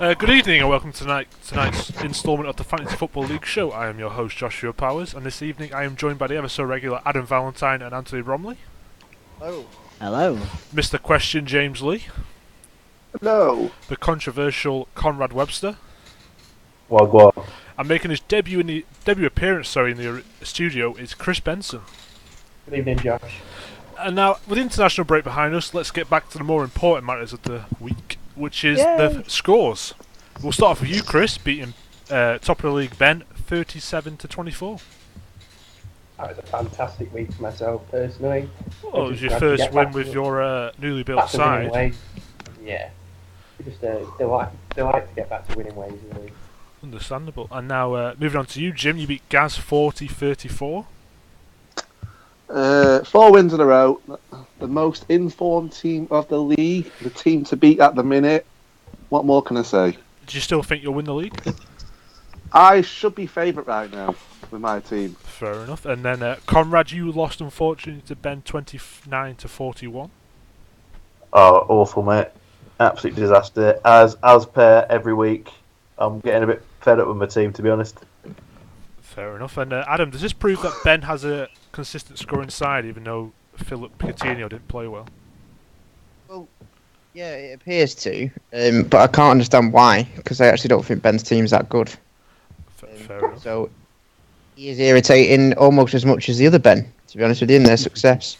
Good evening and welcome to tonight's instalment of the Fantasy Football League show. I am your host Joshua Powers, and this evening I am joined by the ever so regular Adam Valentine and Anthony Bromley. Hello. Hello. Mr. Question James Lee. Hello. The controversial Conrad Webster. Wagwan. And making his debut appearance in the studio is Chris Benson. Good evening, Josh. And now, with the international break behind us, let's get back to the more important matters of the week, which is the scores. We'll start off with you, Chris, beating top of the league Ben 37-24. That was a fantastic week for myself personally. Well, it was your first win with your newly built side. Yeah. Just they like to get back to winning ways, really. Understandable. And now, moving on to you, Jim, you beat Gaz 40-34. 4 wins in a row. The most informed team of the league. The team to beat at the minute. What more can I say? Do you still think you'll win the league? I should be favourite right now with my team. Fair enough. And then, Conrad, you lost unfortunately to Ben 29-41. Oh, awful, mate. Absolute disaster. As per every week, I'm getting a bit fed up with my team, to be honest. Fair enough. And Adam, does this prove that Ben has a consistent scoring side, even though Philip Coutinho didn't play well? Well, yeah, it appears to, but I can't understand why, because I actually don't think Ben's team's that good. Fair enough. So he is irritating almost as much as the other Ben, to be honest with you, in their success.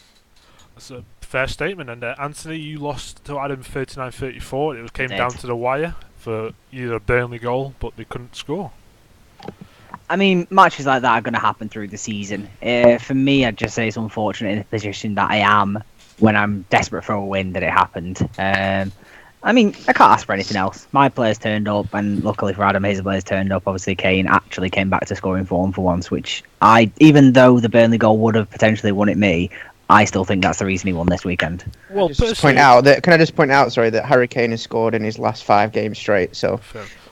That's a fair statement. And Anthony, you lost to Adam 39-34. It came down to the wire for either a Burnley goal, but they couldn't score. I mean, matches like that are going to happen through the season. For me, I'd just say it's unfortunate in the position that I am when I'm desperate for a win that it happened. I mean, I can't ask for anything else. My players turned up, and luckily for Adam, his players turned up. Obviously, Kane actually came back to scoring form for once, which even though the Burnley goal would have potentially won it me, I still think that's the reason he won this weekend. Well, Can I just point out, that Harry Kane has scored in his last 5 games straight. So,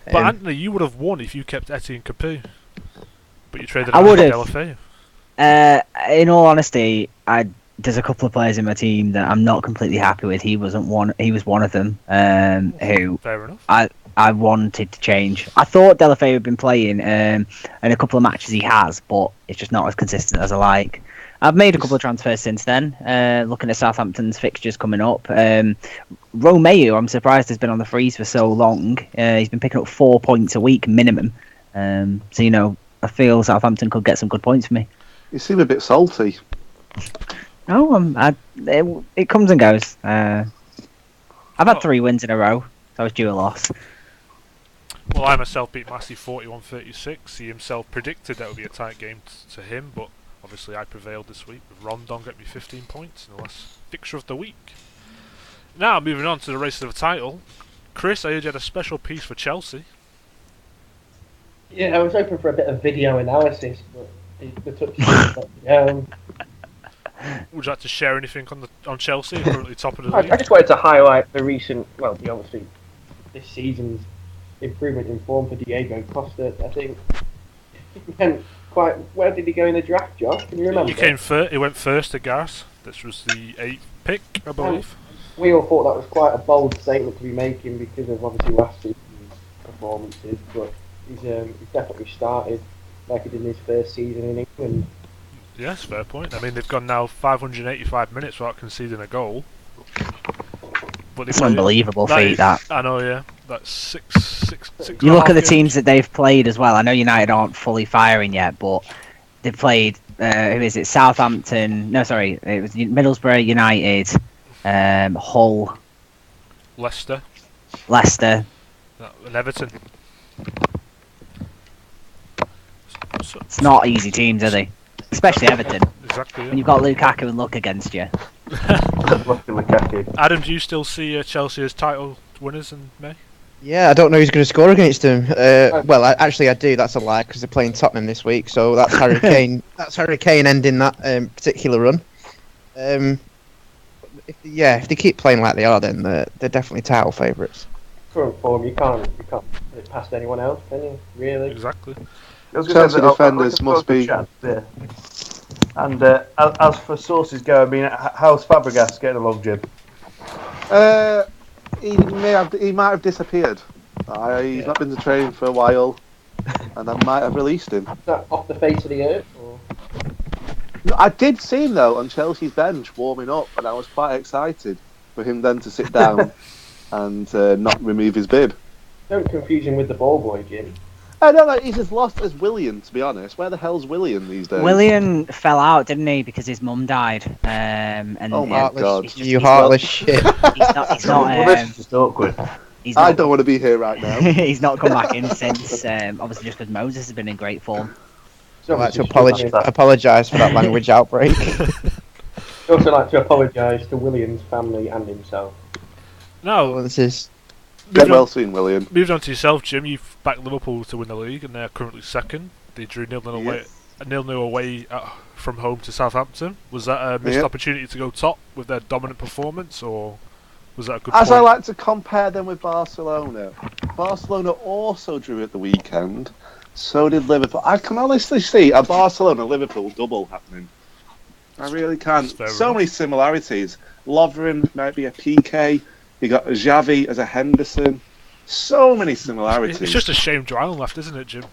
but Anthony, you would have won if you kept Etienne Capoue. But you traded I would have. Delafeu. In all honesty, there's a couple of players in my team that I'm not completely happy with. He was one of them. Who Fair enough. I wanted to change. I thought Delafeu had been playing in a couple of matches he has, but it's just not as consistent as I like. I've made a couple of transfers since then. Looking at Southampton's fixtures coming up, Romeu, I'm surprised has been on the freeze for so long. He's been picking up 4 points a week minimum. So I feel Southampton could get some good points for me. You seem a bit salty. No, it comes and goes. I've had 3 wins in a row, so I was due a loss. Well, I myself beat Massey 41-36. He himself predicted that would be a tight game to him, but obviously I prevailed this week with Rondon getting me 15 points in the last fixture of the week. Now, moving on to the race to the title. Chris, I heard you had a special piece for Chelsea. Yeah, I was hoping for a bit of video analysis, but the touch. Would you like to share anything on Chelsea, currently top of the I league? just wanted to highlight the recent, obviously, this season's improvement in form for Diego Costa. I think he went quite. Where did he go in the draft, Josh? Can you remember? He went first to Gareth. This was the 8th pick, I believe. We all thought that was quite a bold statement to be making because of obviously last season's performances, but he's definitely started like he did in his first season in England. Yes, fair point. I mean, they've gone now 585 minutes without conceding a goal. But It's an unbelievable feat, that. I know, yeah. That's six. You look at the teams that they've played as well. I know United aren't fully firing yet, but they've played, who is it? Southampton. No, sorry. It was Middlesbrough, United, Hull. Leicester. And Everton. It's not easy teams, are they? Especially Everton. Exactly. Yeah. When you've got Lukaku and Luck against you. Adam, do you still see Chelsea as title winners in May? Yeah, I don't know who's going to score against them. Well, I do. That's a lie because they're playing Tottenham this week. So that's Harry Kane. That's Harry Kane ending that particular run. If they keep playing like they are, then they're definitely title favourites. Current form, you can't put it past anyone else, can you? Really? Exactly. Chelsea defenders must be. Yeah. And as for sources go, I mean, how's Fabregas getting along, Jim? He might have disappeared. He's not been to training for a while, and I might have released him. Is that off the face of the earth? Or? No, I did see him though on Chelsea's bench warming up, and I was quite excited for him then to sit down and not remove his bib. Don't confuse him with the ball boy, Jim. I don't know, he's as lost as Willian, to be honest. Where the hell's Willian these days? Willian fell out, didn't he, because his mum died. And Oh my God. You heartless shit. He's not. Well, this is just awkward. He's I not, don't want to be here right now. he's not come back in since. Obviously, just because Moses has been in great form. So I'd like to obviously apologise for that language outbreak. I'd also like to apologise to William's family and himself. Now, Well, this is Get well soon, William. moved on to yourself, Jim. You've backed Liverpool to win the league, and they're currently second. They drew 0-0 away from home to Southampton. Was that a missed Yeah. opportunity to go top with their dominant performance, or was that a good As point? I like to compare them with Barcelona. Barcelona also drew at the weekend. So did Liverpool. I can honestly see a Barcelona-Liverpool double happening. I really can. That's fair So enough. many similarities. Lovren might be a PK. You got Xavi as a Henderson. So many similarities. It's just a shame Joe Allen left, isn't it, Jim?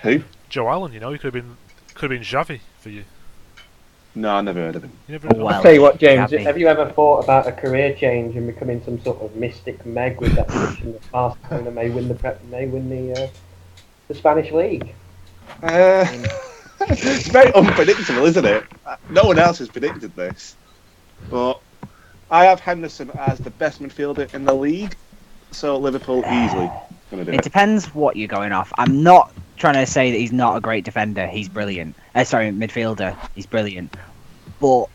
Who? Joe Allen, you know, he could have been Xavi for you. No, I never heard of him. You never know. Well, I'll tell you what, James, Gabby. have you ever thought about a career change and becoming some sort of mystic meg with that prediction that Barcelona may win the Spanish league? It's very unpredictable, isn't it? No one else has predicted this. But I have Henderson as the best midfielder in the league, so Liverpool easily going to do It it. depends what you're going off. I'm not trying to say that he's not a great defender. He's brilliant. Midfielder. He's brilliant. But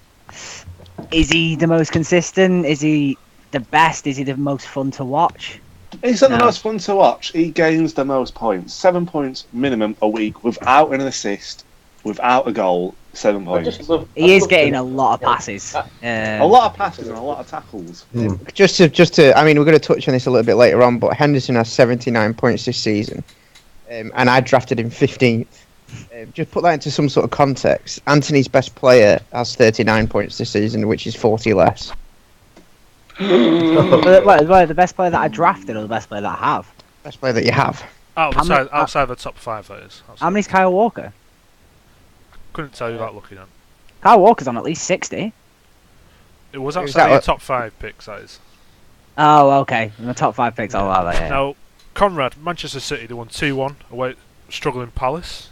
is he the most consistent? Is he the best? Is he the most fun to watch? He's not the No. most fun to watch. He gains the most points. 7 points minimum a week without an assist, without a goal. 7 I points. just love. He I is love getting the- a lot of passes. A lot of passes and a lot of tackles. just to. I mean, we're going to touch on this a little bit later on, but Henderson has 79 points this season, and I drafted him 15th. Just put that into some sort of context. Anthony's best player has 39 points this season, which is 40 less. Well, the best player that I drafted or the best player that I have? Best player that you have. Outside the top five, that is. How many's Kyle Walker? Couldn't tell you that looking at. Kyle Walker's on at least 60. It was Who's outside that? your top 5 picks, that is. Oh, okay. In the top 5 picks, I'll allow that, yeah. Now, Conrad, Manchester City, they won 2-1 away struggling Palace.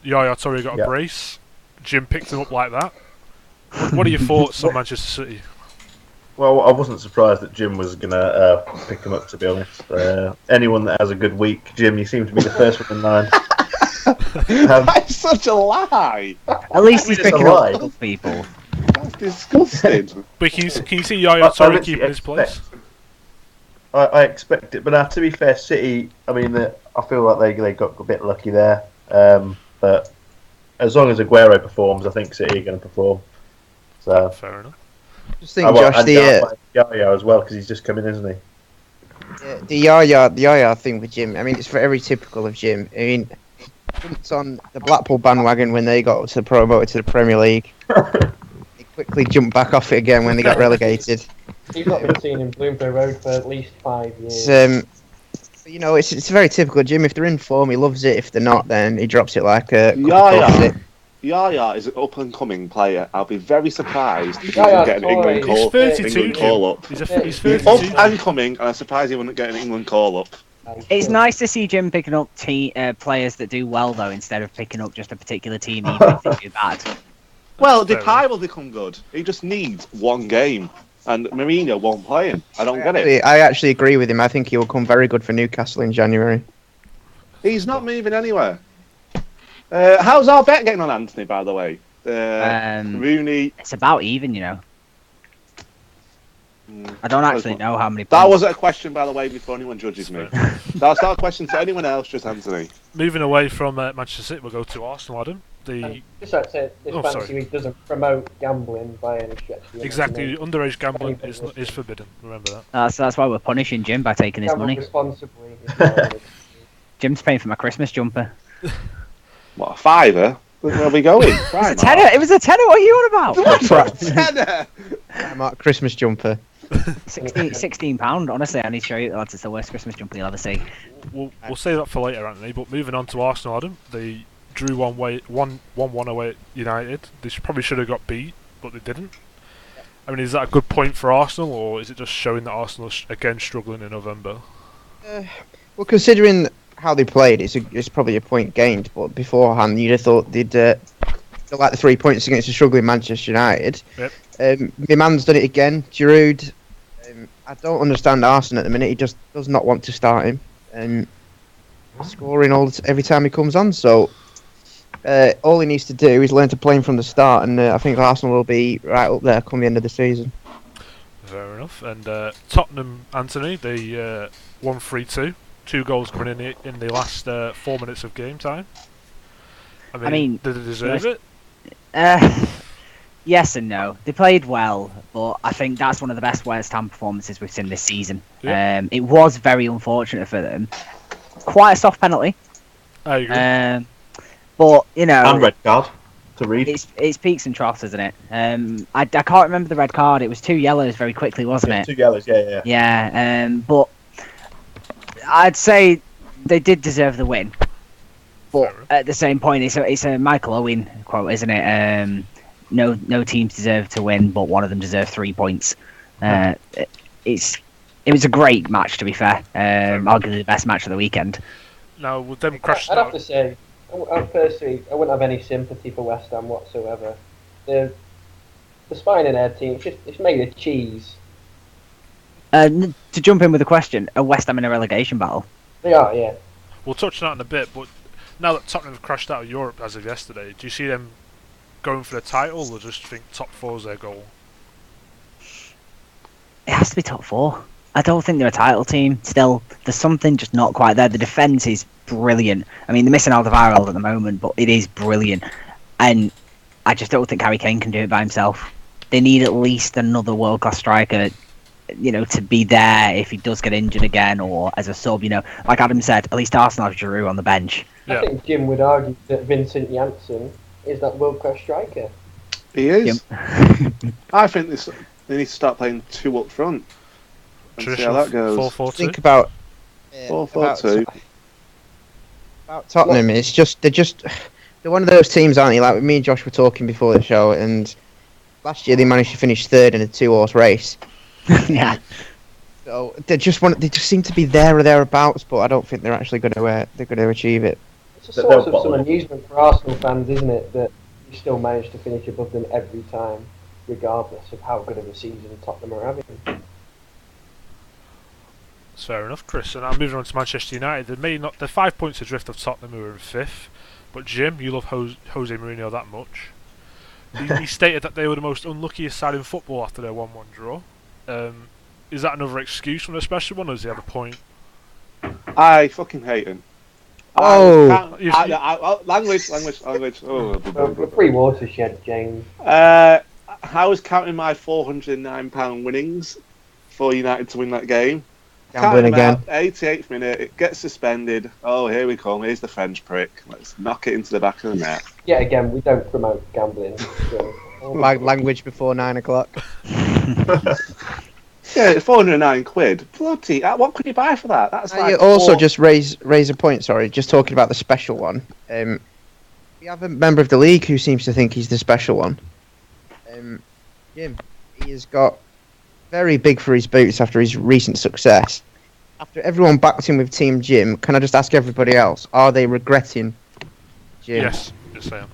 Yaya Toure got a Yep. brace. Jim picked him up like that. What are your thoughts on Manchester City? Well, I wasn't surprised that Jim was going to pick him up, to be honest. Anyone that has a good week, Jim, you seem to be the first one in line. That's such a lie. At least he's It's a picking lie. up good people. That's disgusting. But can you see Yaya I Toure literally keeping his place? I expect it, but to be fair, City, I mean, I feel like they got a bit lucky there. But as long as Aguero performs, I think City are going to perform. So Fair enough. Just think, Josh, and the Yaya as well, because he's just come in, isn't he? the Yaya thing with Jim. I mean, it's very typical of Jim. I mean, it's on the Blackpool bandwagon when they got promoted to the Premier League. They quickly jumped back off it again when they got relegated. He's not been seen in Bloomsbury Road for at least 5 years. You know, it's very typical of Jim. If they're in form, he loves it. If they're not, then he drops it like a. Yaya is an up-and-coming player. I'll be very surprised if he Yaya doesn't get an Toure. England He's call, 32, England call up. He's 32. Up and coming, and I'm surprised he wouldn't get an England call up. It's nice to see Jim picking up players that do well, though, instead of picking up just a particular team, even if they do bad. Well, fair Depay will become good. He just needs one game, and Mourinho won't play him. I don't get it. I actually agree with him. I think he will come very good for Newcastle in January. He's not moving anywhere. How's our bet getting on Anthony, by the way? Rooney. It's about even, you know. I don't actually know how many That points. wasn't a question, by the way, before anyone judges me. That's not a question to anyone else, just Anthony. Moving away from Manchester City, we'll go to Arsenal, Adam. Just like to say, this Oh, fantasy sorry. league doesn't promote gambling by any stretch of the Exactly, imagination. underage gambling is forbidden. Remember that. That's why we're punishing Jim by taking his Gamble money. responsibly. is what it is. Jim's paying for my Christmas jumper. What, a fiver? Where are we going? It was a tenner. What are you on about? What? Tenner? Mark Christmas jumper. £16. Honestly, I need to show you, lads. It's the worst Christmas jumper you'll ever see. We'll save that for later, Anthony. But moving on to Arsenal, Adam, they drew 1-1 away at United. They probably should have got beat, but they didn't. I mean, is that a good point for Arsenal, or is it just showing that Arsenal are again struggling in November? Well, considering how they played, it's probably a point gained. But beforehand, you'd have thought they'd like the 3 points against a struggling Manchester United. Yep. My man's done it again, Giroud. I don't understand Arsenal at the minute. He just does not want to start him. Scoring every time he comes on. So all he needs to do is learn to play him from the start, and I think Arsenal will be right up there come the end of the season. Fair enough. And Tottenham, Anthony, they won 3-2. 2 goals coming in the last 4 minutes of game time. I mean, did they deserve it? Yes and no. They played well, but I think that's one of the best West Ham performances we've seen this season. Yeah. It was very unfortunate for them. Quite a soft penalty. I agree. But, you know... And red card to read. It's peaks and troughs, isn't it? I can't remember the red card. It was 2 yellows very quickly, wasn't it? 2 yellows, yeah. Yeah, but I'd say they did deserve the win. But at the same point, it's a Michael Owen quote, isn't it? No teams deserve to win, but one of them deserved 3 points. It was a great match, to be fair. Arguably the best match of the weekend. Now, with them crashed I'd out... have to say, I personally, I wouldn't have any sympathy for West Ham whatsoever. The spine in their team, it's made of cheese. To jump in with a question, are West Ham in a relegation battle? They are, yeah. We'll touch on that in a bit, but now that Tottenham have crashed out of Europe as of yesterday, do you see them going for the title, or just think top 4 is their goal? It has to be top 4. I don't think they're a title team. Still, there's something just not quite there. The defence is brilliant. I mean, they're missing Alderweireld at the moment, but it is brilliant. And I just don't think Harry Kane can do it by himself. They need at least another world-class striker, to be there if he does get injured again, or as a sub, like Adam said, at least Arsenal have Giroud on the bench. Yeah. I think Jim would argue that Vincent Janssen is that world-class striker. He is. I think they need to start playing 2 up front. And see how that goes. 4-4-2. Think about 4-4-2. About Tottenham. It's just they're one of those teams, aren't they? Like me and Josh were talking before the show, and last year they managed to finish 3rd in a 2-horse race. Yeah. So they just seem to be there or thereabouts, but I don't think they're actually going to achieve it. It's a source of some amusement for Arsenal fans, isn't it, that we still manage to finish above them every time, regardless of how good of a season Tottenham are having. That's fair enough, Chris. And now moving on to Manchester United, they're 5 points adrift of Tottenham, who are in 5th. But Jim, you love Jose Mourinho that much. He stated that they were the most unluckiest side in football after their 1-1 draw. Is that another excuse from a special one, or does he have a point? I fucking hate him. Oh, language. Oh, We're pre-watershed, James. how is counting my £409 winnings for United to win that game? Gambling again. 88th minute, it gets suspended. Oh, here we come. Here's the French prick. Let's knock it into the back of the net. Yet again, we don't promote gambling. So. Language before 9 o'clock. Yeah, it's 409 quid. Bloody, what could you buy for that? That's like you also just raise a point, sorry, just talking about the special one. We have a member of the league who seems to think he's the special one. Jim, he has got very big for his boots after his recent success. After everyone backed him with Team Jim, can I just ask everybody else, are they regretting Jim? Yes I am.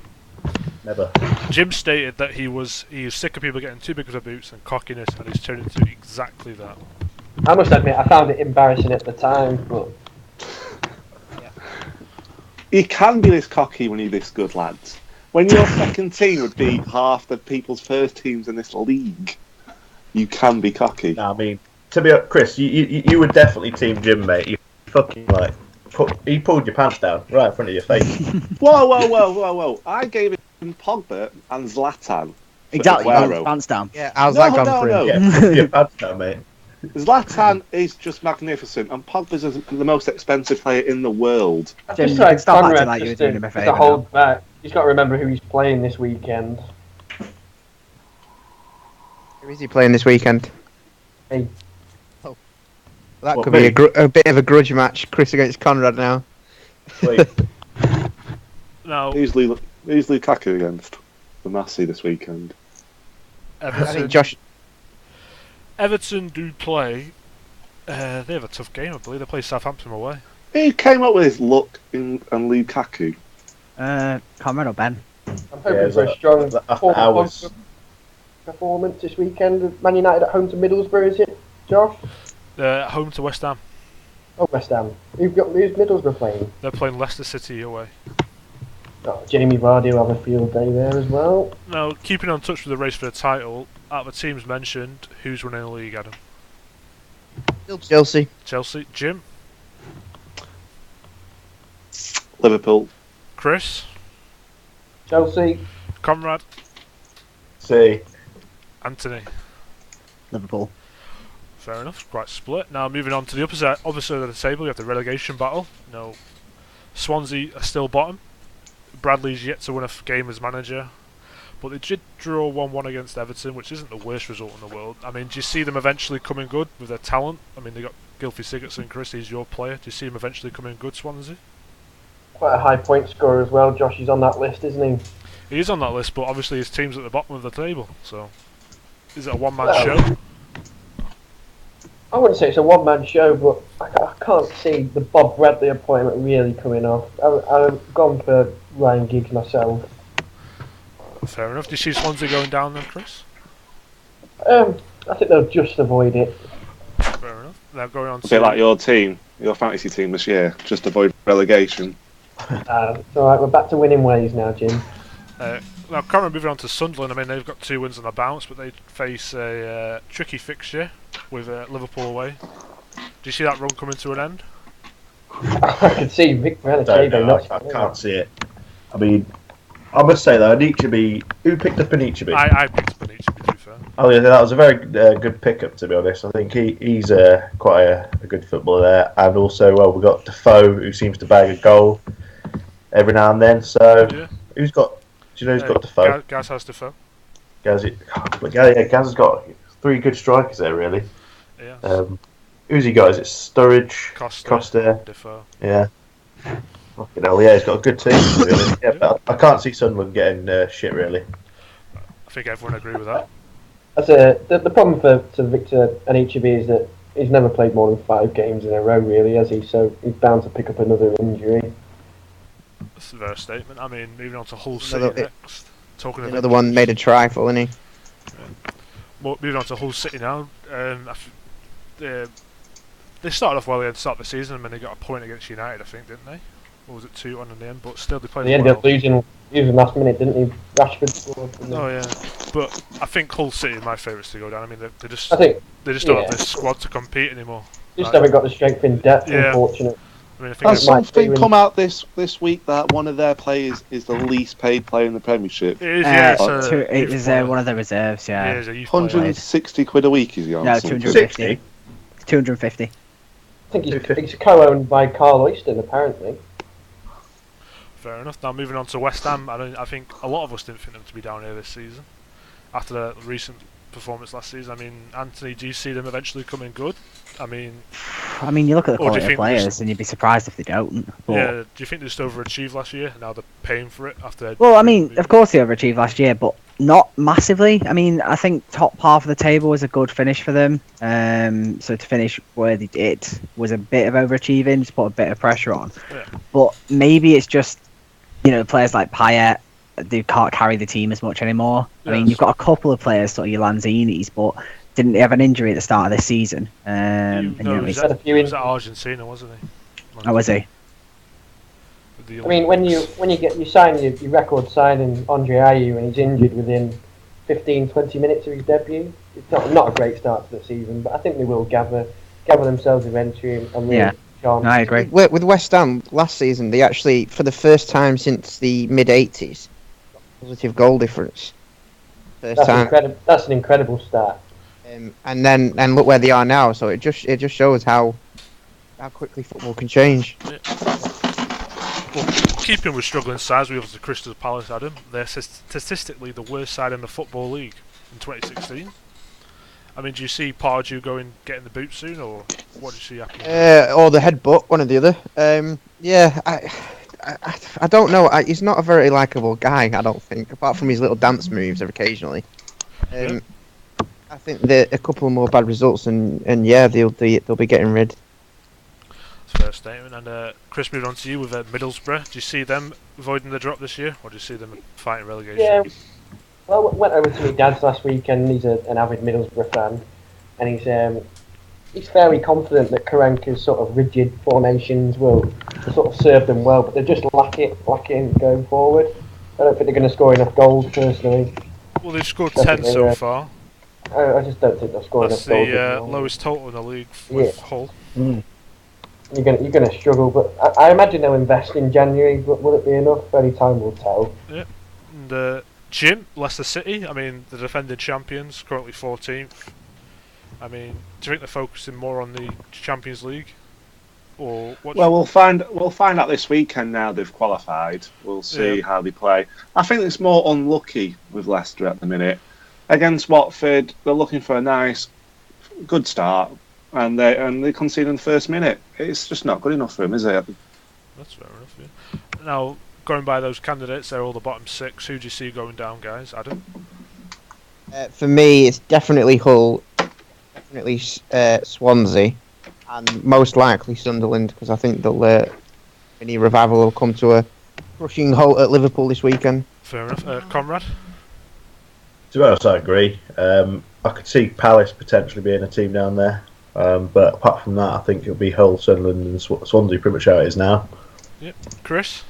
Never. Jim stated that he was sick of people getting too big of their boots and cockiness, and he's turned into exactly that. I must admit, I found it embarrassing at the time, but... You can be this cocky when you're this good, lads. When your second team would beat half the people's first teams in this league, you can be cocky. No, I mean, to be Chris, you were definitely Team Jim, mate. You fucking he pulled your pants down right in front of your face. Whoa! I gave him Pogba and Zlatan. Exactly, Aguero. pants down. Yeah, how's that gone for him? Yeah, pull your pants down, mate. Zlatan is just magnificent, and Pogba's the most expensive player in the world. I Jim, just you can like stop acting Conrad like you were just doing him a to favour hold back. He's got to remember who he's playing this weekend. Who is he playing this weekend? That What, could me? be a bit of a grudge match. Chris against Conrad now. Wait, Now, Who's Lukaku against? The Massey this weekend. I Everton, think Josh. Everton do play. They have a tough game, I believe. They play Southampton away. Who came up with his look and Lukaku? Conrad or Ben? I'm hoping Yeah, for a strong after hours. performance this weekend. Man United at home to Middlesbrough, is it, Josh? Home to West Ham. Oh, West Ham. Who's Middlesbrough playing? They're playing Leicester City away. Oh, Jamie Vardy will have a field day there as well. Now, keeping on touch with the race for the title, out of the teams mentioned, who's winning the league, Adam? Chelsea. Chelsea. Jim? Liverpool. Chris? Chelsea. Conrad? see. Anthony? Liverpool. Fair enough, quite split. Now moving on to the other side of the table, you have the relegation battle. No, Swansea are still bottom. Bradley's yet to win a game as manager, but they did draw 1-1 against Everton, which isn't the worst result in the world. I mean, do you see them eventually coming good with their talent? I mean, they got Gylfi Sigurdsson, Chris, he's your player. Do you see him eventually coming good, Swansea? Quite a high point scorer as well. Josh is on that list, isn't he? He is on that list, but obviously his team's at the bottom of the table, so is it a one-man Well, show? I wouldn't say it's a one-man show, but I can't see the Bob Bradley appointment really coming off. I've gone for Ryan Giggs myself. Fair enough. Do you see Swansea going down then, Chris? I think they'll just avoid it. Fair enough. Now going on A bit like your team, your fantasy team this year. Just avoid relegation. It's alright, we're back to winning ways now, Jim. Now, currently moving on to Sunderland. I mean, they've got 2 wins on the bounce, but they face a tricky fixture with Liverpool away. Do you see that run coming to an end? I can see Vic Don't Renatebo know, not. I can't see it. I mean, I must say though, Anichebe, who picked up Anichebe? I picked up Anichebe, to be fair. Oh yeah, that was a very good pickup to be honest. I think he's quite a good footballer there, and also we've got Defoe who seems to bag a goal every now and then. So Yeah. who's got? Do you know who's got Defoe? Gaz has Defoe. Gaz has got 3 good strikers there really. Yeah. Who's he got? Is it Sturridge? Costa, Defoe. Yeah. Fucking hell, yeah, he's got a good team. Really. Yeah, but I can't see Sunderland getting shit really. I think everyone agree with that. The problem for Victor Anichebe is that he's never played more than 5 games in a row, really, has he? So he's bound to pick up another injury. That's a fair statement. I mean, moving on to Hull City Another- next. Talking Another one made a trifle, isn't he? Moving on to Hull City now. They started off well at the start of the season, and then they got a point against United, I think, didn't they? Or was it 2-1 in the end? But still, they played They ended well. up losing last minute, didn't he? Rashford scored. Oh yeah, but I think Hull City are my favourites to go down. I mean, they just I think don't have yeah. the squad to compete anymore. just haven't got the strength in depth, Yeah. unfortunately. I mean, I think Has might something be come out this week that one of their players is the least paid player in the Premiership? it is. Yeah, It is one of the reserves, Yeah, yeah. it's a youth player. 160 quid a week is he on? No, something? 250. 250. I think he's co-owned by Carl Oyston, apparently. Fair enough. Now moving on to West Ham, I think a lot of us didn't think them to be down here this season after the recent performance last season. I mean, Anthony, do you see them eventually coming good? I mean, You look at the Or do you quality of think players and you'd be surprised if they don't. But, yeah. Do you think they just overachieved last year? Now they're paying for it after. Well, of course they overachieved last year, but not massively. I think top half of the table was a good finish for them. So to finish where they did was a bit of overachieving, to put a bit of pressure on. Yeah. But maybe it's just, players like Payet, they can't carry the team as much anymore. Yes. You've got a couple of players, sort of your Lanzinis, but didn't have an injury at the start of this season. He was he's had a at few Argentina, wasn't he? How was he? I mean, when you sign your record signing Andre Ayew and he's injured within 15-20 minutes of his debut, it's not a great start to the season, but I think they will gather themselves eventually and really Yeah. chance. No, I agree. With West Ham last season, they actually, for the first time since the mid '80s, positive goal difference. First time, That's an incredible start. and look where they are now. So it just shows how quickly football can change. Well, keeping with struggling sides, we have the Crystal Palace, Adam. They're statistically the worst side in the Football League in 2016. I mean, do you see Pardew getting the boot soon, or what do you see happening? Or the headbutt, one or the other. I don't know. He's not a very likable guy, I don't think, apart from his little dance moves occasionally. I think a couple more bad results, and yeah, they'll be getting rid. That's a fair statement. And Chris, moving on to you with Middlesbrough. Do you see them avoiding the drop this year, or do you see them fighting relegation? Yeah. Well, I went over to my dad's last weekend. He's an avid Middlesbrough fan, and he's fairly confident that Karanka's sort of rigid formations will sort of serve them well, but they're just lacking going forward. I don't think they're going to score enough goals, personally. Well, they've scored 10 so far. I just don't think they'll score enough goals. That's the lowest total in the league with Hull. Mm. You're going to struggle, but I imagine they'll invest in January, but will it be enough? Only time will tell. Yeah. And Jim, Leicester City, I mean, the defending champions, currently 14th. I mean, do you think they're focusing more on the Champions League? Or what? Well, we'll find out this weekend now they've qualified. We'll see how they play. I think it's more unlucky with Leicester at the minute. Against Watford, they're looking for a nice, good start, and they concede in the first minute. It's just not good enough for them, is it? That's fair enough, yeah. Now, going by those candidates, they're all the bottom 6. Who do you see going down, guys? Adam? For me, it's definitely Hull, definitely Swansea, and most likely Sunderland, because I think any revival will come to a crushing halt at Liverpool this weekend. Fair enough. Conrad? To be honest, I agree. I could see Palace potentially being a team down there. But apart from that, I think it'll be Hull, Sunderland and Swansea pretty much how it is now. Yep. Chris?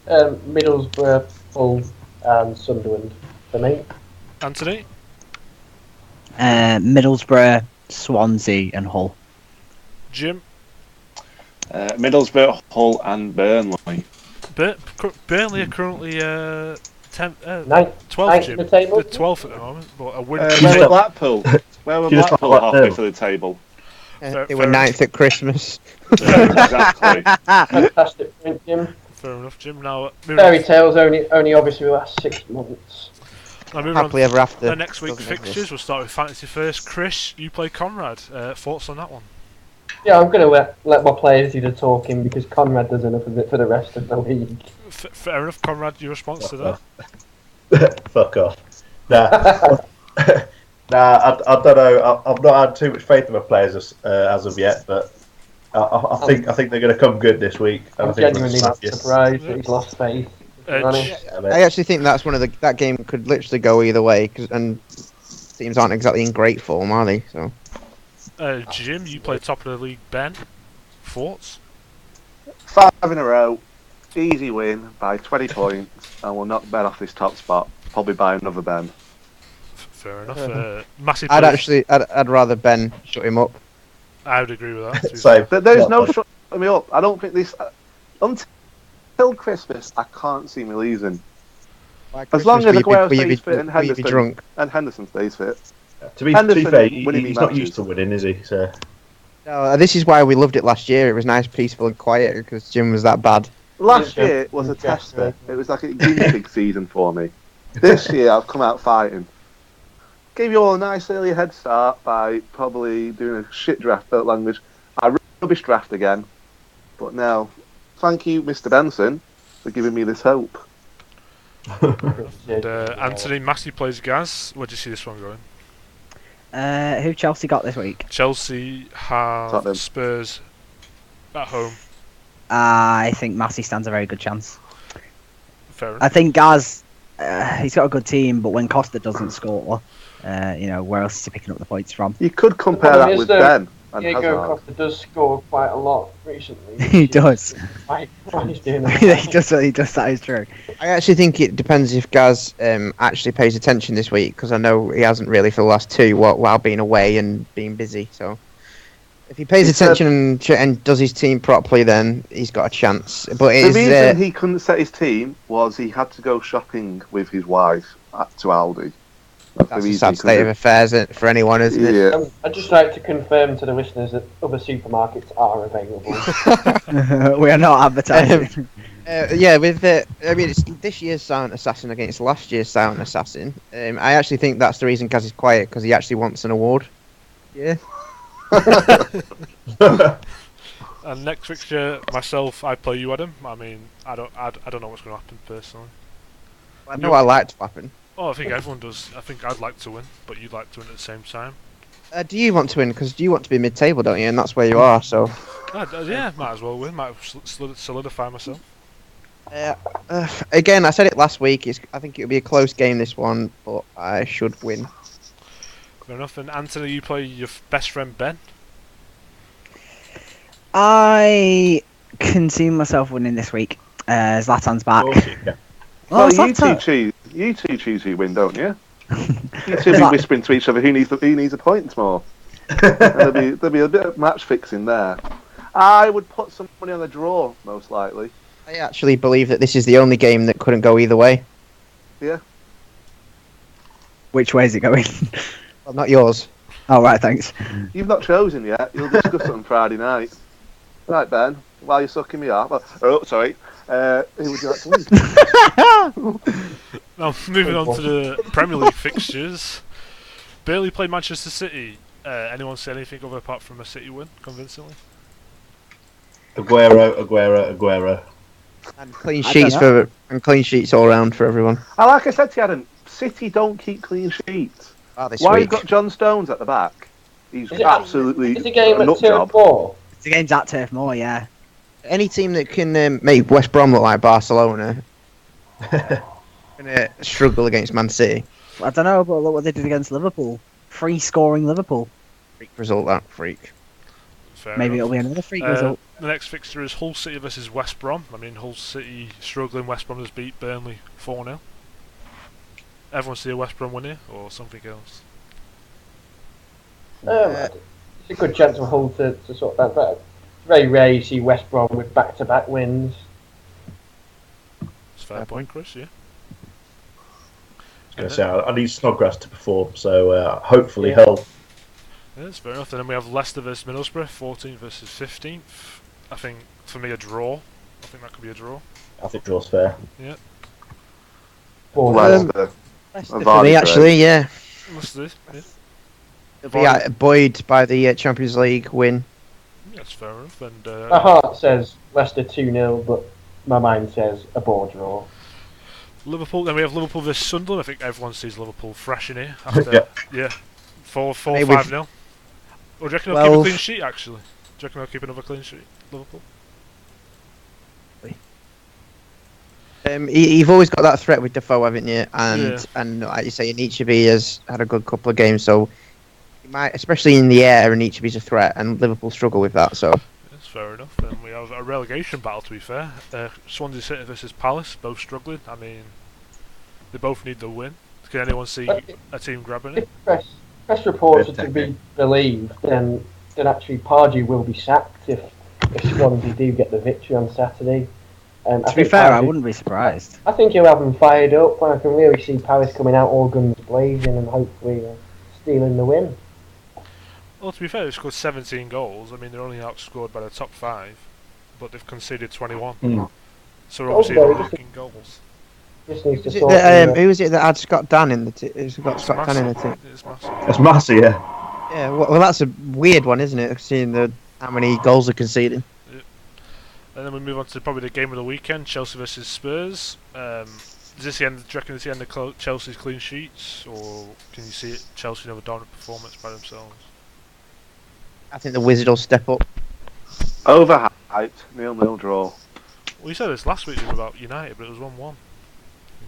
Middlesbrough, Hull and Sunderland for me. Anthony? Middlesbrough, Swansea and Hull. Jim? Middlesbrough, Hull and Burnley. Burnley are currently 12th, Jim. the table. They're 12th at the moment, but a win. Where were Blackpool? Where were Blackpool halfway through the table? They were 9th at Christmas. Exactly. Fantastic point, Jim. Fair enough, Jim. Now, Fairy tales only obviously last 6 months. Now moving Happily on ever after. the next week's fixtures, we'll start with Fantasy first. Chris, you play Conrad. Thoughts on that one? Yeah, I'm going to let my players do the talking because Conrad does enough of it for the rest of the league. Fair enough, Conrad. Your response to that? Fuck off. Nah. Nah, I don't know. I've not had too much faith in my players as of yet, but I think they're going to come good this week. I'm genuinely not surprised that he's lost faith. I actually think that's that game could literally go either way, and teams aren't exactly in great form, are they? So. Jim, you play top of the league. Ben, thoughts? 5 in a row, easy win by 20 points, and we'll knock Ben off this top spot. Probably by another Ben. Fair enough. Massive. I'd rather Ben shut him up. I would agree with that. So, but there's no shutting me up. I don't think this until Christmas. I can't see me losing. As long as Aguero stays fit and Henderson stays fit. To be fair, he's not used to winning, is he? So. No, this is why we loved it last year. It was nice, peaceful, and quiet because Jim was that bad. Last year was a tester. It was like a guinea pig season for me. This year, I've come out fighting. Gave you all a nice early head start by probably doing a shit draft language. I rubbish draft again, but now, thank you, Mr. Benson, for giving me this hope. And, Anthony, Massey plays Gaz. Where do you see this one going? Who Chelsea got this week? Chelsea have Tottenham. Spurs at home. I think Massey stands a very good chance. Fair enough. I think Gaz, he's got a good team, but when Costa doesn't score, where else is he picking up the points from? You could compare that with Ben and Diego Hazard. Costa does score quite a lot recently. He does. Why he's doing that? he does. That is true. I actually think it depends if Gaz actually pays attention this week, because I know he hasn't really for the last 2 while being away and being busy. So if he pays attention and does his team properly, then he's got a chance. But The reason he couldn't set his team was he had to go shopping with his wife to Aldi. That's a sad state of affairs for anyone, isn't it? Yeah. I'd just like to confirm to the listeners that other supermarkets are available. We are not advertising. Yeah, with the, I mean, it's this year's Silent Assassin against last year's Silent Assassin. I actually think that's the reason Kaz is quiet, because he actually wants an award. Yeah. And next fixture, myself, I play you, Adam. I mean, I don't know what's going to happen personally. I know I like to happen. Oh, I think everyone does. I think I'd like to win, but you'd like to win at the same time. Do you want to win? Because you want to be mid-table, don't you? And that's where you are. So. Yeah, might as well win. Might solidify myself. Again, I said it last week. I think it'll be a close game, this one, but I should win. Fair enough. And Anthony, you play your best friend Ben. I can see myself winning this week. Zlatan's back. Well, you Zlatan. two choose who win, don't you? You two be whispering to each other who needs the points more. there'll be a bit of match fixing there. I would put some money on the draw, most likely. I actually believe that this is the only game that couldn't go either way. Yeah. Which way is it going? Well, not yours. Oh, right, thanks. You've not chosen yet. You'll discuss it on Friday night. Right, Ben. While you're sucking me up. Oh, sorry. Who would you like to win? Now, moving on to the Premier League fixtures. Burnley played Manchester City. Anyone say anything other apart from a City win, convincingly? Aguero. And clean sheets all round for everyone. Like I said to you, Adam, City don't keep clean sheets. This Why week. you've got John Stones at the back? He's absolutely It's a game a at nut 2 and job. 4. The game's at Turf Moor, yeah. Any team that can make West Brom look like Barcelona gonna struggle against Man City. I don't know, but look what they did against Liverpool. Free scoring Liverpool. Freak result, that freak. Fair Maybe enough. it'll be another freak result. The next fixture is Hull City versus West Brom. I mean, Hull City struggling. West Brom has beat Burnley 4-0. Everyone see a West Brom win here, or something else? It's a good chance for Hull to sort that out. It's very rare you see West Brom with back-to-back wins. It's a fair point, Chris, yeah. I was going to say, I need Snodgrass to perform, so hopefully Hull. Yeah, that's fair enough. And then we have Leicester versus Middlesbrough, 14th versus 15th. I think, for me, a draw. I think that could be a draw. I think draw's fair. Yeah. Leicester. For me, actually, yeah. Leicester, yeah. It'll be buoyed by the Champions League win. Yeah, that's fair enough. And My heart says Leicester 2-0, but my mind says a ball draw. Liverpool. Then we have Liverpool versus Sunderland. I think everyone sees Liverpool fresh in here after 4-5-0. Or do you reckon they'll keep a clean sheet? Actually, do you reckon they'll keep another clean sheet, Liverpool? You've always got that threat with Defoe, haven't you? And like you say, Anichebe has had a good couple of games, so he might, especially in the air, Anichebe's a threat, and Liverpool struggle with that. So that's fair enough. Then we have a relegation battle. To be fair, Swansea City versus Palace, both struggling. I mean, they both need the win. Can anyone see a team grabbing it? If press reports are to be believed, then actually Pardew will be sacked if Swansea do get the victory on Saturday. To be fair, I wouldn't be surprised. I think he'll have them fired up, and I can really see Palace coming out all guns blazing and hopefully stealing the win. Well, to be fair, they've scored 17 goals. I mean, they're only outscored by the top 5, but they've conceded 21. So they're obviously making goals. Just needs to who was it that had Scott Dan in the team? Who's got Scott Dan in the team? It's massive. It's massive, yeah. Yeah, well, that's a weird one, isn't it? Seeing how many goals they're conceding. And then we move on to probably the game of the weekend, Chelsea versus Spurs. Is this the end? Do you reckon it's the end of Chelsea's clean sheets, or can you see Chelsea have a dominant performance by themselves? I think the Wizard will step up. Overhyped, 0-0 draw. Well, you said this last week about United, but it was 1-1. You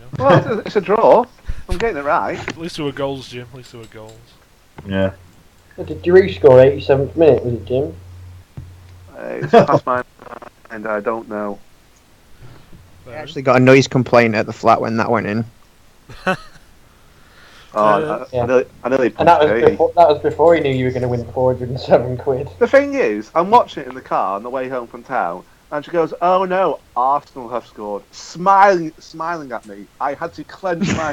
know? Well, it's a draw. I'm getting it right. At least there were goals, Jim. At least there were goals. Yeah. Did Giroud score 87th minute, was it, Jim? It's past my mind, I don't know. I actually got a noise complaint at the flat when that went in. I nearly And that punched was before he knew you were going to win 407 quid. The thing is, I'm watching it in the car on the way home from town, and she goes, "Oh no, Arsenal have scored!" Smiling at me. I had to clench my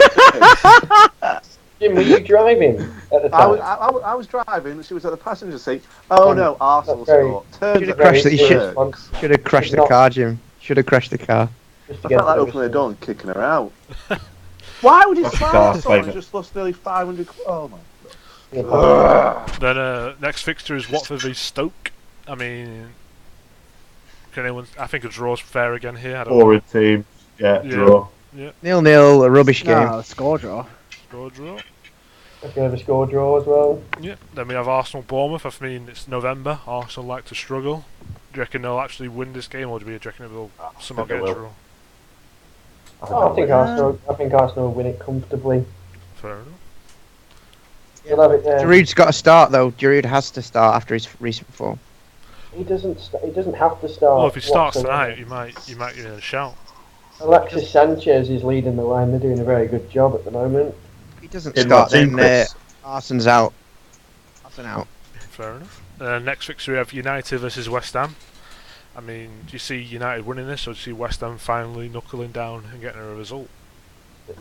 face. Jim, were you driving at the time? I was driving. She was at the passenger seat. Oh no, Arsenal scored. Should have crashed the car, Jim. Should have crashed the car. Just I to get felt like a opening the service. door and kicking her out. Why would you That's smash gas, someone mate. who just lost nearly 500 quid? Oh my. Yeah, probably. Then next fixture is Watford v Stoke. I mean, can anyone? I think a draw's fair again here. I don't know. Boring team. Yeah, Yeah. draw. 0-0, a rubbish game. No, score draw. Draw. A bit of a score draw as well. Yeah. Then we have Arsenal Bournemouth. I mean, it's November. Arsenal like to struggle. Do you reckon they'll actually win this game, or do you reckon it will somehow think get they a will. draw? I think Arsenal will win it comfortably. Fair enough. He'll have it there. Giroud's got to start though. Giroud has to start after his recent form. He doesn't have to start. Well, if he starts whatsoever. tonight, you might give it a shout. Alexis Sanchez is leading the line. They're doing a very good job at the moment. If he doesn't In start, what team, then Chris? Arsenal's out. Arsenal out. Fair enough. Next fixture we have United versus West Ham. I mean, do you see United winning this, or do you see West Ham finally knuckling down and getting a result?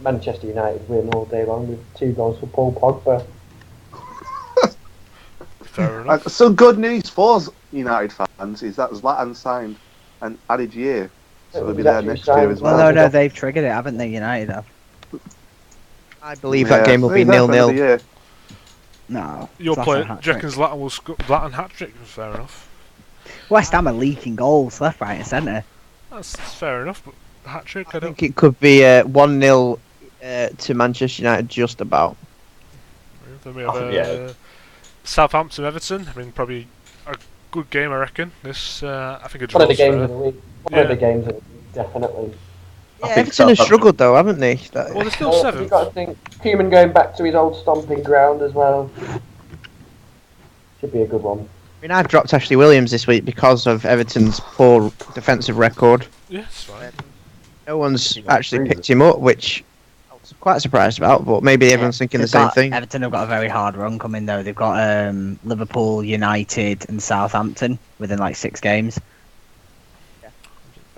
Manchester United win all day long with 2 goals for Paul Pogba. Fair enough. So good news for United fans is that Zlatan signed an added year. So they'll be there next year as Well, well. no, they've triggered it, haven't they? United have. I believe that game will be He's there for another 0-0. year. No. Your Zlatan player, hat do you reckon trick. Zlatan will Zlatan hat trick? Fair enough. West Ham are leaking goals left, right, and centre. That's fair enough, but hat trick, I I don't. think it could be 1-0 to Manchester United, just about. Then we have Yeah. Southampton Everton. I mean, probably a good game, I reckon. This, I think a One of the draw's games fair. of the week. One Yeah. of the games of the week, definitely. Yeah, think Everton have Southampton- struggled though, haven't they? Well, they're still You've seventh. got to think Koeman going back to his old stomping ground as well. Should be a good one. I mean, I've dropped Ashley Williams this week because of Everton's poor defensive record. Yeah, it's fine. No one's actually picked him up, which I was quite surprised about, but maybe everyone's thinking the They've same got- thing. Everton have got a very hard run coming though. They've got Liverpool, United, and Southampton within like 6 games. I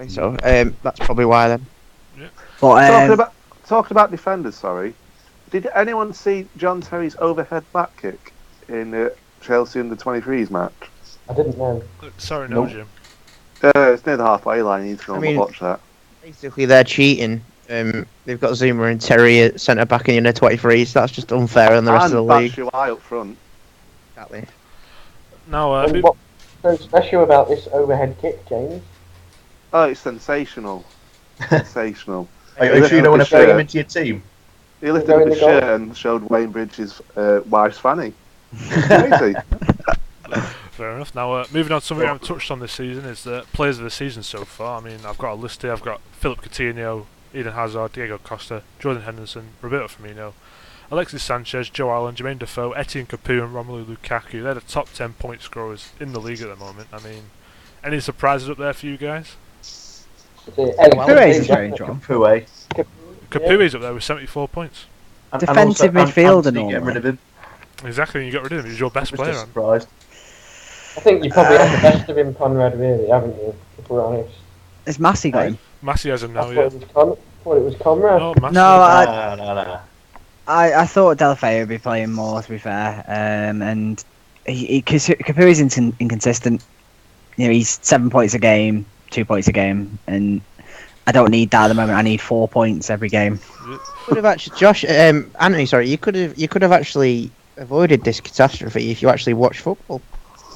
think so. That's probably why then. But Talking about defenders, sorry. Did anyone see John Terry's overhead back kick in Chelsea under 23s match? I didn't know. Sorry, no, Nope. Jim. It's near the halfway line. You need to go I and mean- watch that. Basically, they're cheating. They've got Zuma and Terry at centre back in the 23s. That's just unfair on the rest and of the league. Batshuayi up front. Exactly. Now, And what's so special about this overhead kick, James? Oh, it's sensational. Sensational. Are you sure you don't want to play him into your team? He lifted Go up in his the goal. shirt and showed Wayne Bridges' wife's fanny. Crazy. fair enough. Now, moving on to something I haven't touched on this season is the players of the season so far. I mean, I've got a list here. I've got Philip Coutinho, Eden Hazard, Diego Costa, Jordan Henderson, Roberto Firmino, Alexis Sanchez, Joe Allen, Jermaine Defoe, Etienne Capoue, and Romelu Lukaku. They're the top 10 point scorers in the league at the moment. I mean, any surprises up there for you guys? Capoue is very strong. Capoue. Capoue's up there with 74 points. Defensive midfield and all Getting rid that. of him. Exactly, and you got rid of him. He was your best I was player. just Ant. surprised. I think you probably had the best of him, Conrad, really, haven't you? If we're honest. It's Massey got him. Massey has him I now, thought, yeah. it was thought it was Conrad. Oh, Massey. No, No. I thought Delafeu would be playing more, to be fair. And Capoue is inconsistent. You know, he's 7 points a game, 2 points a game, and I don't need that at the moment. I need 4 points every game. Could have actually, Josh, Anthony, sorry, you could have actually avoided this catastrophe if you actually watched football.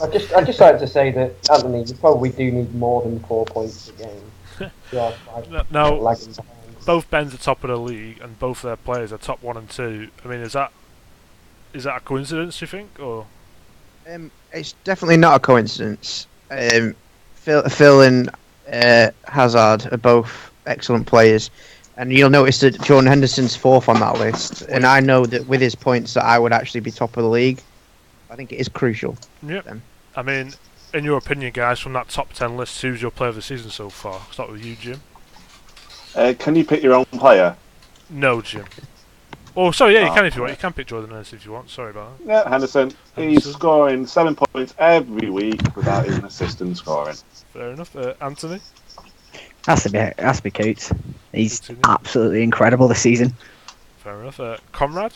I just like to say that, Anthony, you probably do need more than 4 points a game. You are quite Now, lagging behind. both Ben's are top of the league, and both their players are top 1 and 2. I mean, is that a coincidence, you think, or? It's definitely not a coincidence. Phil and Hazard are both excellent players, and you'll notice that Jordan Henderson's 4th on that list. And I know that with his points, that I would actually be top of the league. I think it is crucial. Yep. Them. I mean, in your opinion, guys, from that top 10 list, who's your player of the season so far? Start with you, Jim. Can you pick your own player? No, Jim. Oh, sorry, yeah, you Oh, can if you want. You can pick Jordan Henderson if you want. Sorry about that. Yeah, Henderson. He's Henderson. scoring 7 points every week without even assistant scoring. Fair enough. Anthony? Has to be Coots. He's Coutinho. absolutely incredible this season. Fair enough. Conrad?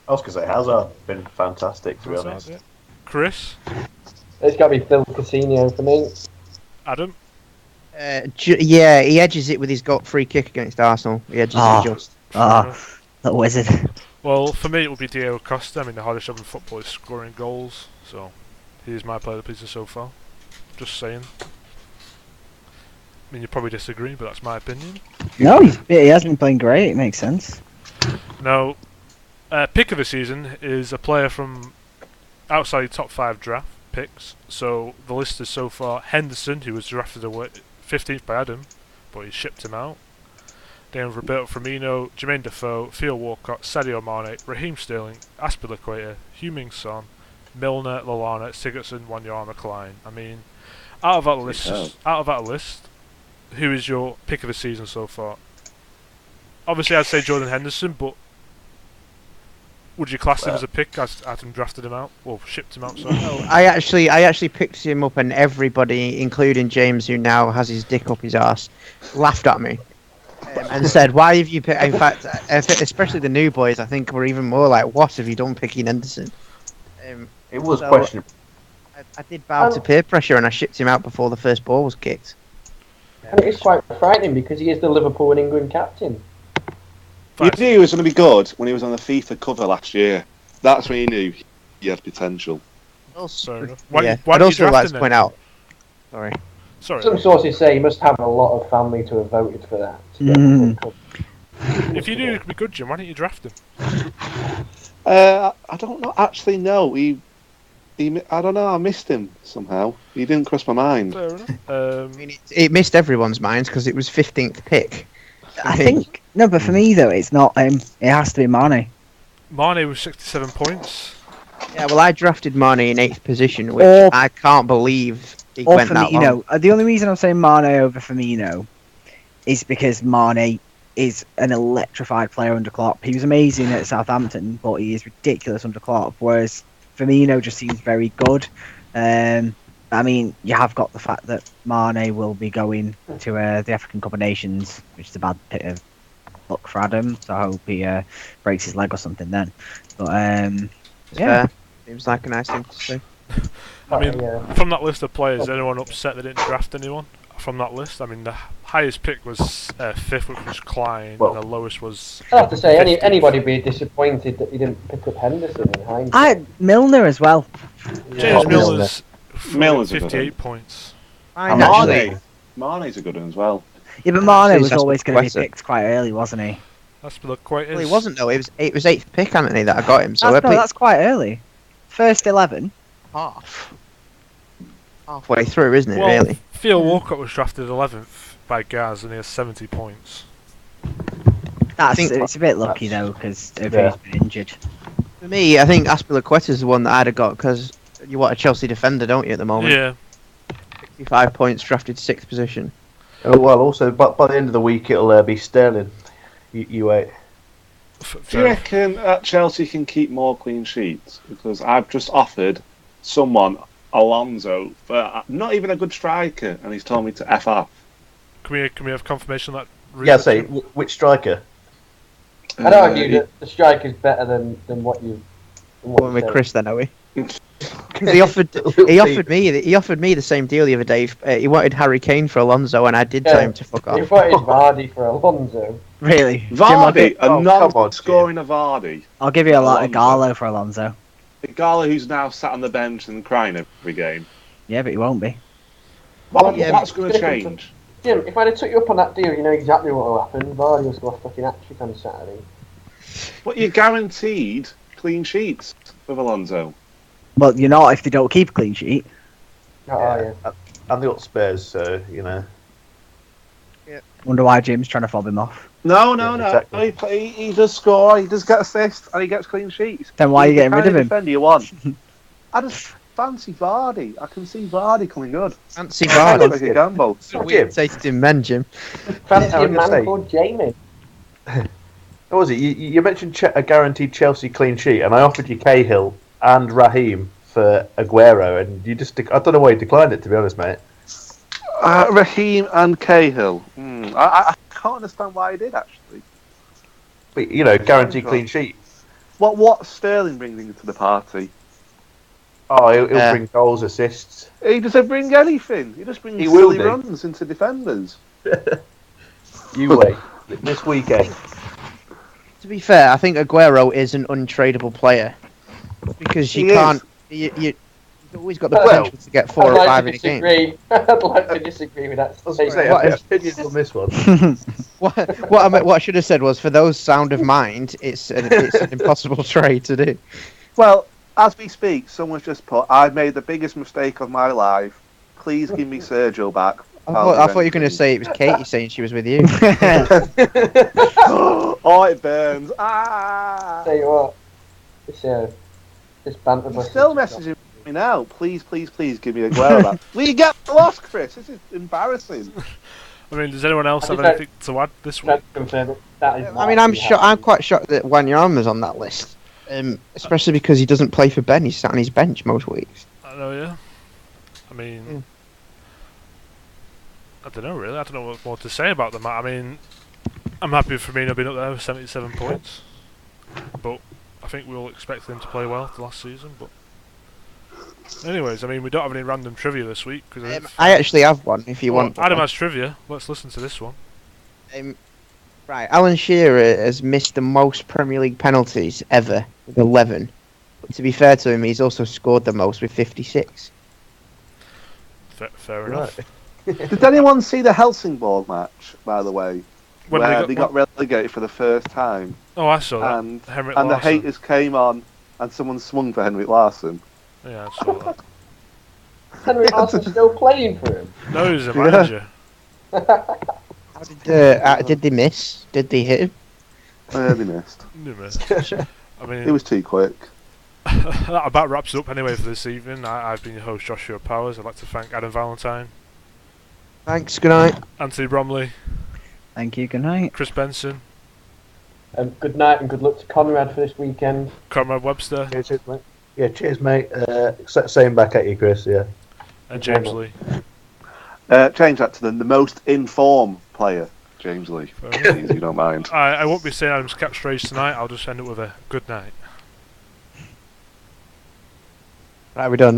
I was going to say Hazard been fantastic, to be Hazard, honest. yeah. Chris? It's got to be Phil Coutinho for me. Adam? Yeah, he edges it with his free kick against Arsenal. He edges Oh. it just. Little wizard. Well, for me, it would be Diego Costa. I mean, the hardest job in football is scoring goals, so he's my player of the season so far. Just saying. I mean, you probably disagree, but that's my opinion. No, he hasn't been playing great. It makes sense. Now, pick of the season is a player from outside top 5 draft picks. So the list is so far Henderson, who was drafted away 15th by Adam, but he shipped him out. Then Roberto Firmino, Jermaine Defoe, Theo Walcott, Sadio Mane, Raheem Sterling, Aspilicueta, Heung-min Son, Milner, Lallana, Sigurdsson, Wanyama, Klein. I mean, out of that list, who is your pick of the season so far? Obviously, I'd say Jordan Henderson, but would you class him as a pick as Adam drafted him out or shipped him out? Sorry. No, I actually picked him up, and everybody, including James, who now has his dick up his arse, laughed at me and said, "Why have you picked?" In fact, especially the new boys, I think, were even more like, "What have you done picking Henderson?" It was questionable. I did bow to peer pressure, and I shipped him out before the first ball was kicked. And it is quite frightening because he is the Liverpool and England captain. You knew he was going to be good when he was on the FIFA cover last year. That's when you knew he had potential. Fair enough. I'd did you also draft like him to point then? out. Sorry. Sorry. Some sources say he must have a lot of family to have voted for that. to get Mm. the cup. If you knew he could be good, Jim, why didn't you draft him? I don't know. Actually, no. I don't know. I missed him somehow. He didn't cross my mind. Fair enough. I mean, it missed everyone's minds because it was 15th pick. I think no, but for me though, it's not. It has to be Mane. Mane was 67 points. Yeah, well, I drafted Mane in 8th position, which Or- I can't believe he Or went that long. Firmino. The only reason I'm saying Mane over Firmino is because Mane is an electrified player under Klopp. He was amazing at Southampton, but he is ridiculous under Klopp. Whereas Firmino just seems very good. I mean, you have got the fact that Mane will be going to the African Cup of Nations, which is a bad bit of luck for Adam. So I hope he breaks his leg or something then. But yeah. Seems like a nice thing to say. I mean, Yeah. from that list of players, anyone upset they didn't draft anyone from that list? I mean, the highest pick was 5th, which was Klein, Well- and the lowest was. I have to say, 50th. anybody would be disappointed that he didn't pick up Henderson in hindsight. Milner as well. James Yeah. Milner's Milner's a good 58 points. Fine, actually. Mane's a good one as well. Yeah, but Actually, Mane was that's always going to be Aspilicueta. picked quite early, wasn't he? That's look quite. Well, he wasn't though. It was 8th pick, Anthony, that I got him. So I No, picked that's quite early. First 11. halfway through, isn't it? Well, Really? Theo Walcott was drafted 11th by Gaz, and he has 70 points. It's a bit lucky though because he's been injured. For me, I think Aspilicueta is the one that I'd have got because you want a Chelsea defender, don't you? At the moment, Yeah. 65 points, drafted 6th position. Oh, well, also, but by the end of the week, it'll be Sterling. You wait. Do you reckon Chelsea can keep more clean sheets? Because I've just offered someone Alonso for not even a good striker, and he's told me to F off. Can we have confirmation of that? Yeah, say which striker? I'd argue that the striker's better than what you. Going with Chris, then, are we? Because he offered me the same deal the other day. He wanted Harry Kane for Alonso, and I did tell him to fuck You off. wanted Vardy for Alonso. Really? Vardy, a come on, non-scoring of Vardy. I'll give you a lot of Alonso. Gallo for Alonso. The Gala who's now sat on the bench and crying every game. Yeah, but he won't be. Well, Yeah, that's going to change. Jim, if I'd have took you up on that deal, you know exactly what will happen. Vardy will score a fucking hat-trick on Saturday. But you're guaranteed clean sheets with Alonso. Well, you're not if they don't keep a clean sheet. Not are you? And they got Spurs, so, you know. Wonder why Jim's trying to fob him off. No. Exactly. He does score, he does get assists, and he gets clean sheets. Then why are you He's the getting rid kind of him? Defender you want. I just fancy Vardy. I can see Vardy coming good. Fancy Like Vardy. a gamble. Weird taste in men, Jim. Fancy I a was gonna man say- called Jamie. What was it? You mentioned a guaranteed Chelsea clean sheet, and I offered you Cahill and Raheem for Aguero, and you just, I don't know why you declined it, to be honest, mate. Raheem and Cahill. I can't understand why he did, actually. But, you know, guaranteed clean sheet. What Sterling brings into the party? Oh, he'll bring goals, assists. He doesn't bring anything. He just brings He will silly do. runs into defenders. You wait. This weekend. To be fair, I think Aguero is an untradeable player because you He can't. is. You've always got the potential to get 4 or 5 in a game. I'd like to disagree with that I was going to say, What I've if- opinions on this one. What I should have said was, for those sound of mind, it's an impossible trade to do. Well, as we speak, someone's just put, I've made the biggest mistake of my life. Please give me Sergio back. I thought you were going to say it was Katie saying she was with you. Oh, it burns. Ah! Tell you what, this banter. He's still messaging me now. Please, please, please give me Aguero back. We get lost, Chris. This is embarrassing. I mean, does anyone else have I anything to add this week? Confirm it. That is. I mean, I'm quite shocked that Wanyama's on that list, especially because he doesn't play for Ben. He's sat on his bench most weeks. I know, yeah. I mean, I don't know really. I don't know what more to say about them. I mean, I'm happy with Firmino being up there with 77 points, but I think we all expected him to play well the last season. But anyways, I mean, we don't have any random trivia this week because I actually have one. If you want, Adam has trivia. Let's listen to this one. Right, Alan Shearer has missed the most Premier League penalties ever with 11. But to be fair to him, he's also scored the most with 56. Fair enough. Did anyone see the Helsingborg match, by the way? When where they got relegated for the first time. Oh, I saw that. And Henrik the Larsson. haters came on and someone swung for Henrik Larsson. Yeah, I saw that. Henry Larson's still playing for him. No, he's a manager. Did they miss? Did they hit him? They missed. I mean, It was too quick. that about wraps it up anyway for this evening. I've been your host, Joshua Powers. I'd like to thank Adam Valentine, Thanks, good night. Anthony Bromley, Thank you. Good night. Chris Benson, Good night and good luck to Conrad for this weekend. Conrad Webster, Yeah, cheers, mate. Yeah, cheers, mate. Same back at you, Chris. Yeah. and James Lee. Change that to the most informed player, James Lee. Please, you don't mind. I won't be saying Adam's catchphrase tonight. I'll just end it with a good night. Right, we're done.